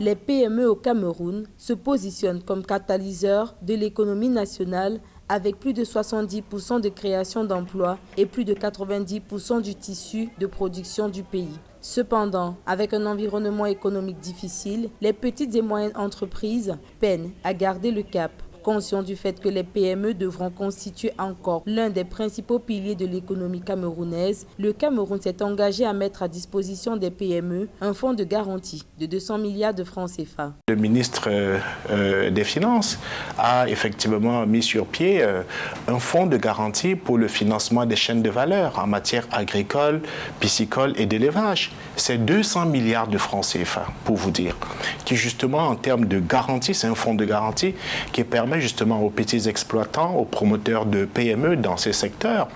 Les PME au Cameroun se positionnent comme catalyseurs de l'économie nationale avec plus de 70% de création d'emplois et plus de 90% du tissu de production du pays. Cependant, avec un environnement économique difficile, les petites et moyennes entreprises peinent à garder le cap. Conscient du fait que les PME devront constituer encore l'un des principaux piliers de l'économie camerounaise, le Cameroun s'est engagé à mettre à disposition des PME un fonds de garantie de 200 milliards de francs CFA. Le ministre des Finances a effectivement mis sur pied un fonds de garantie pour le financement des chaînes de valeur en matière agricole, piscicole et d'élevage. C'est 200 milliards de francs CFA, pour vous dire, qui justement en termes de garantie, c'est un fonds de garantie qui permet justement aux petits exploitants, aux promoteurs de PME dans ces secteurs,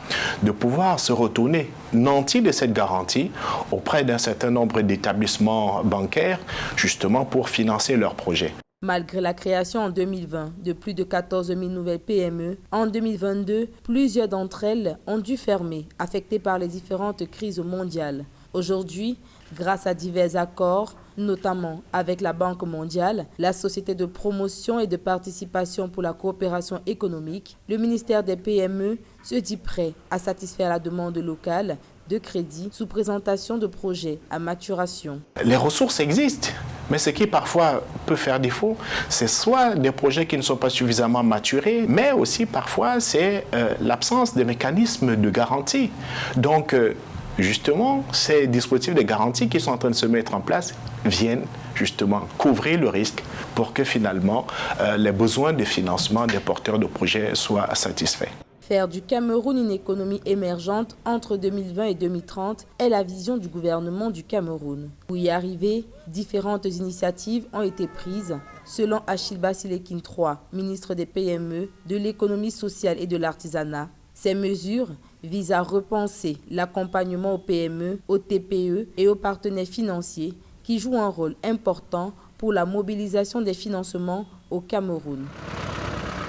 de pouvoir se retourner nantis de cette garantie auprès d'un certain nombre d'établissements bancaires, justement pour financer leurs projets. Malgré la création en 2020 de plus de 14 000 nouvelles PME, en 2022, plusieurs d'entre elles ont dû fermer, affectées par les différentes crises mondiales. Aujourd'hui, grâce à divers accords, notamment avec la Banque mondiale, la Société de promotion et de participation pour la coopération économique, le ministère des PME se dit prêt à satisfaire la demande locale de crédit sous présentation de projets à maturation. Les ressources existent, mais ce qui parfois peut faire défaut, c'est soit des projets qui ne sont pas suffisamment maturés, mais aussi parfois c'est l'absence de mécanismes de garantie. Donc, justement, ces dispositifs de garantie qui sont en train de se mettre en place viennent justement couvrir le risque pour que finalement les besoins de financement des porteurs de projets soient satisfaits. Faire du Cameroun une économie émergente entre 2020 et 2030 est la vision du gouvernement du Cameroun. Pour y arriver, différentes initiatives ont été prises. Selon Achille Basilekin III, ministre des PME, de l'économie sociale et de l'artisanat, ces mesures visent à repenser l'accompagnement aux PME, aux TPE et aux partenaires financiers qui jouent un rôle important pour la mobilisation des financements au Cameroun.